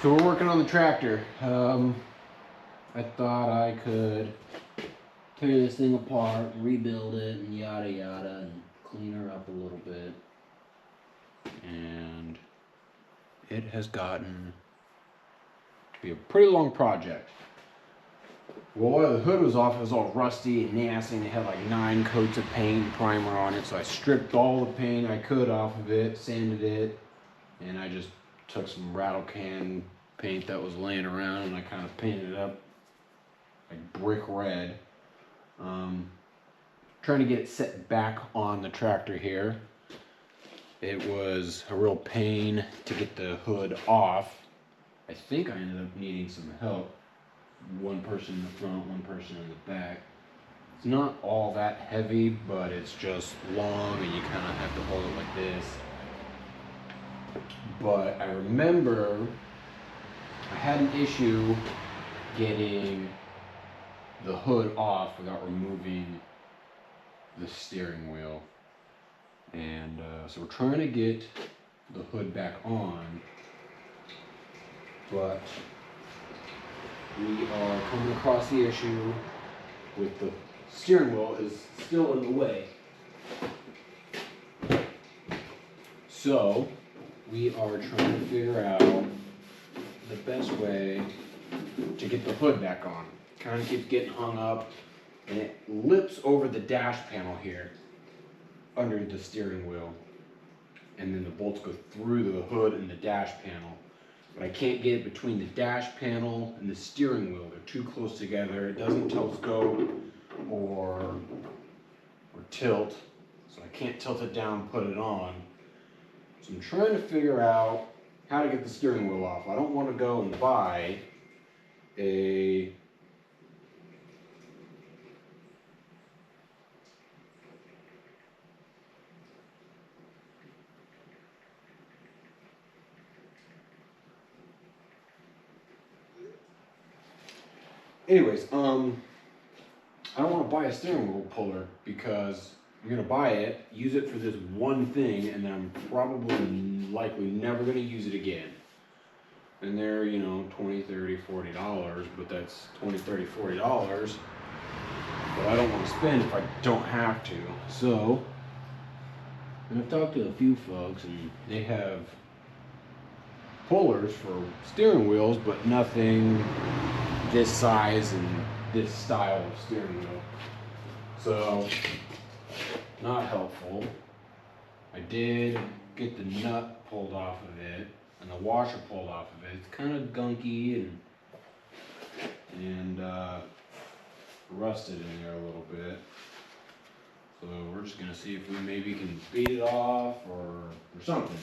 So we're working on the tractor. I thought I could tear this thing apart, rebuild it, and yada yada, and clean her up a little bit. And it has gotten to be a pretty long project. Well, while the hood was off, it was all rusty and nasty, and it had like 9 coats of paint and primer on it. So I stripped all the paint I could off of it, sanded it, and I just took some rattle can paint that was laying around and I kind of painted it up like brick red. Trying to get it set back on the tractor here. It was a real pain to get the hood off. I think I ended up needing some help. One person in the front, one person in the back. It's not all that heavy, but it's just long and you kind of have to hold it like this. But I remember I had an issue getting the hood off without removing the steering wheel. And so we're trying to get the hood back on, but we are coming across the issue with the steering wheel is still in the way. So we are trying to figure out the best way to get the hood back on. Kind of keeps getting hung up and it lips over the dash panel here under the steering wheel. And then the bolts go through the hood and the dash panel. But I can't get it between the dash panel and the steering wheel. They're too close together. It doesn't telescope or tilt. So I can't tilt it down and put it on. So I'm trying to figure out how to get the steering wheel off. I don't want to go and buy a Anyways, I don't want to buy a steering wheel puller because you're going to buy it, use it for this one thing, and then I'm probably likely never going to use it again. And they're, $20, $30, $40, but that's $20, $30, $40 that I don't want to spend if I don't have to. So, and I've talked to a few folks, and they have pullers for steering wheels, but nothing this size and this style of steering wheel. So, not helpful. I did get the nut pulled off of it and the washer pulled off of it. It's kind of gunky and rusted in there a little bit. So we're just gonna see if we maybe can beat it off or something.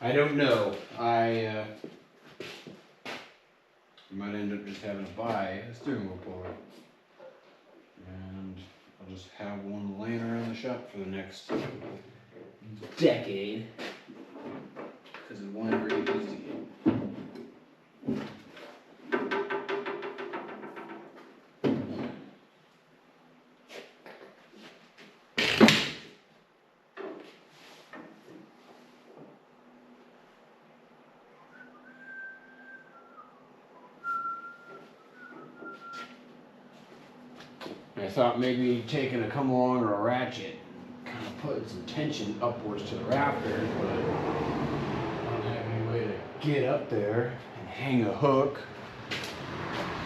I don't know. I might end up just having to buy a steering wheel puller. And I'll just have one laying around the shop for the next decade. Because of one never get used again. thought maybe taking a come along or a ratchet kind of putting some tension upwards to the rafters, but I don't have any way to get up there and hang a hook,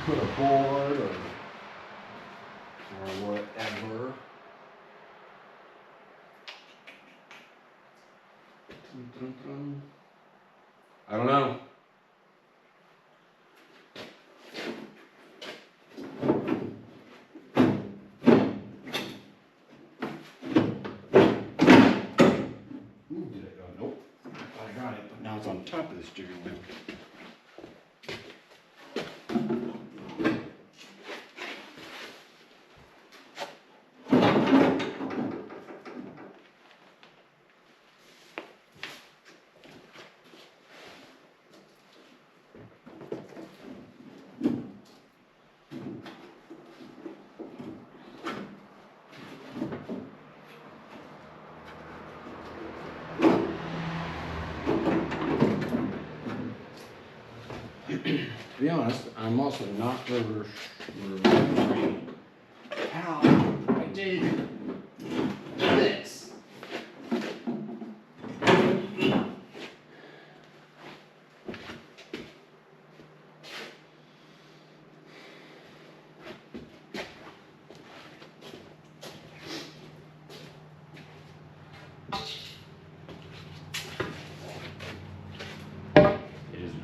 put a board or whatever. I don't know. Nope. I got it, but now it's on top of the steering wheel. To be honest, I'm also not remembering how I did this. It is not.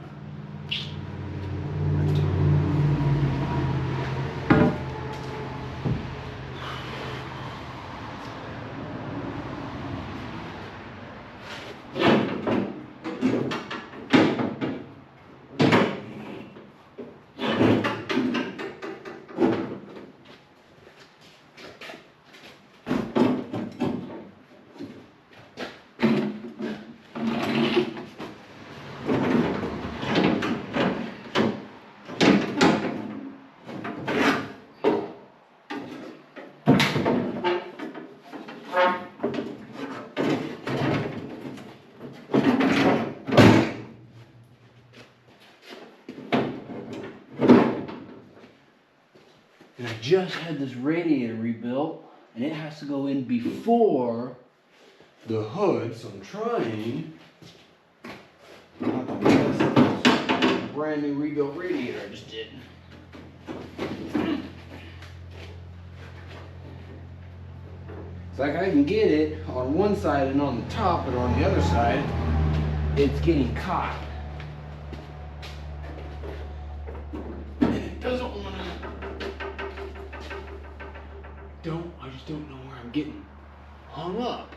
And I just had this radiator rebuilt, and it has to go in before the hood, so I'm trying not to mess up this brand new rebuilt radiator I just did. It's like I can get it on one side and on the top, but on the other side, it's getting caught. And it doesn't want to. I just don't know where I'm getting hung up.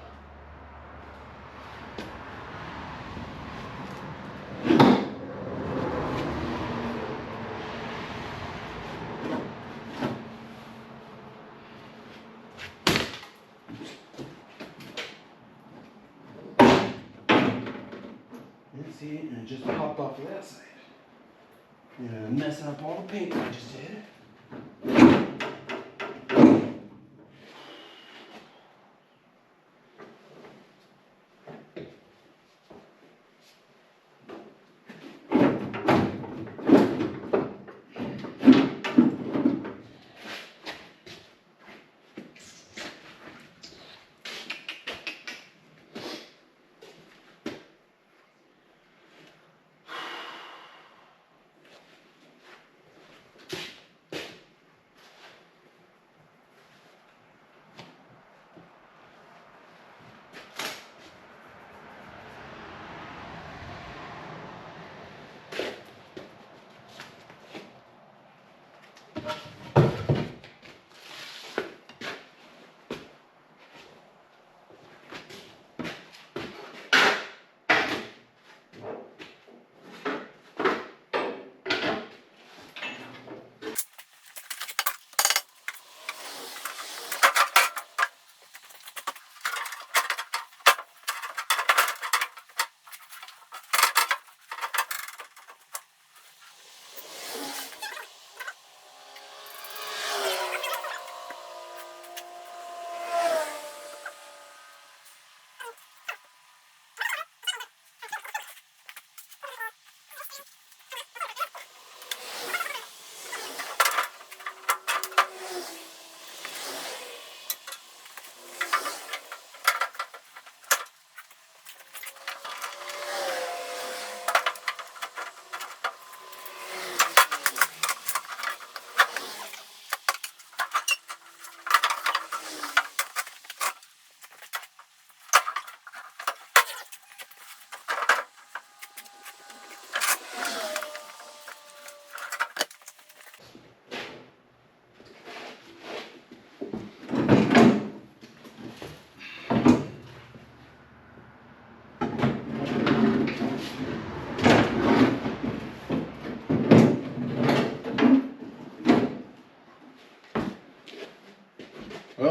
See, and it just popped off of that side. And messing up all the paint I just did.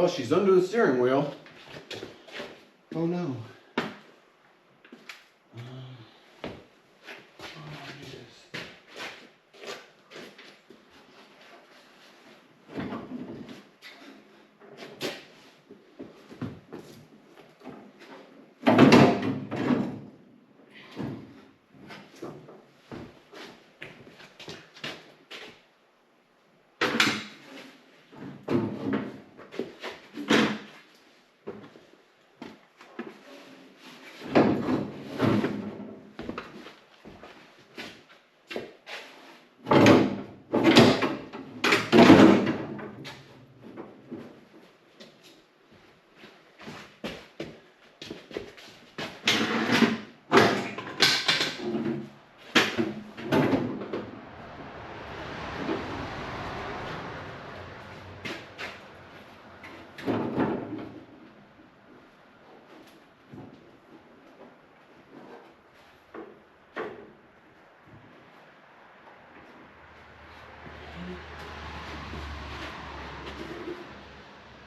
Well, she's under the steering wheel. Oh no.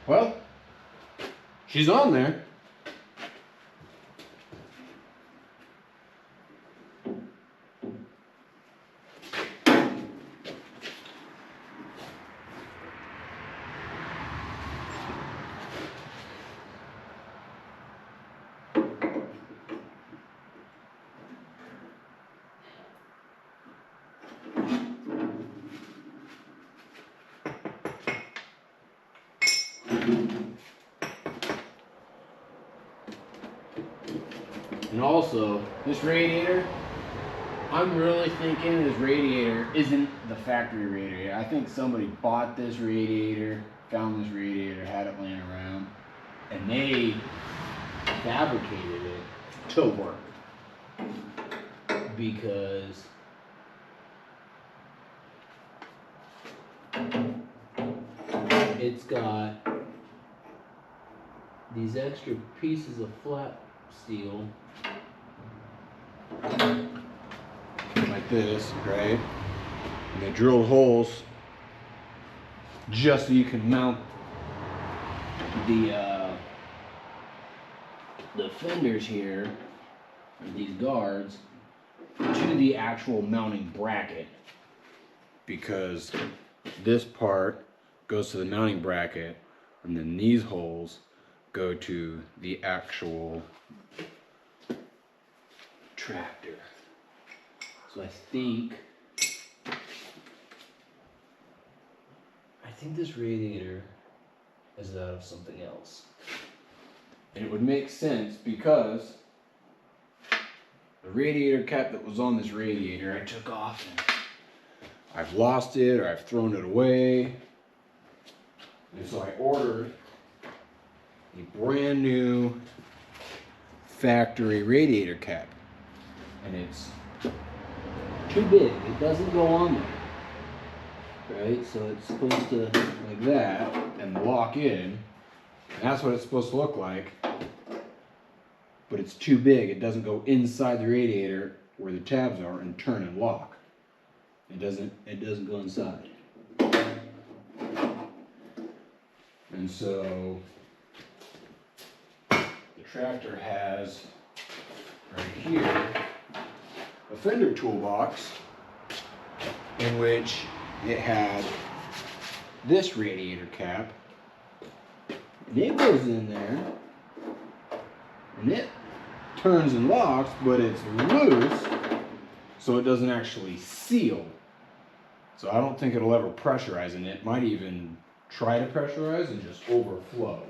Well, she's on there. And also, this radiator, I'm really thinking this radiator isn't the factory radiator. I think somebody bought this radiator, found this radiator, had it laying around, and they fabricated it to work. Because it's got these extra pieces of flat steel like this, right? And they drilled holes just so you can mount the fenders here, or these guards, to the actual mounting bracket, because this part goes to the mounting bracket and then these holes go to the actual tractor. So I think this radiator is out of something else. And it would make sense because the radiator cap that was on this radiator I took off and I've lost it or I've thrown it away. And so I ordered a brand new factory radiator cap. And it's too big. It doesn't go on there. Right? So it's supposed to like that and lock in. And that's what it's supposed to look like. But it's too big. It doesn't go inside the radiator where the tabs are and turn and lock. It doesn't go inside. And so the tractor has right here a fender toolbox in which it had this radiator cap, and it goes in there and it turns and locks, but it's loose, so it doesn't actually seal. So I don't think it'll ever pressurize, and it might even try to pressurize and just overflow,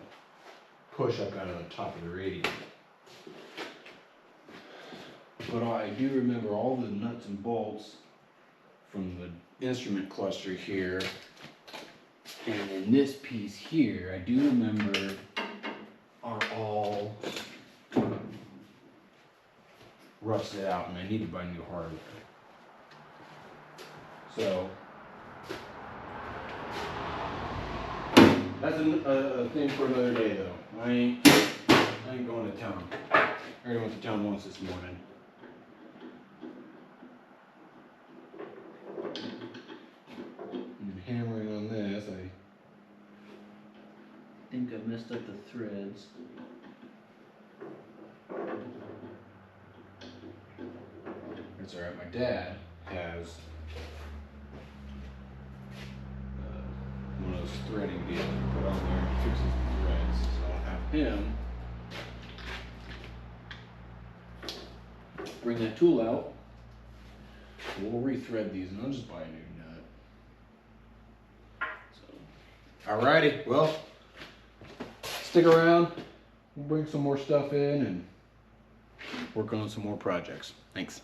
push up out of the top of the radiator. But I do remember all the nuts and bolts from the instrument cluster here, and then this piece here, I do remember are all rusted out and I need to buy new hardware. So that's a thing for another day though. I ain't going to town. I already went to town once this morning. And hammering on this, I think I've threads. It's alright, my dad has one of those threading deals you put on there and fixes the threads. So I'll have him bring that tool out. We'll rethread these and I'll just buy a new nut. So, alrighty, well, stick around. We'll bring some more stuff in and work on some more projects. Thanks.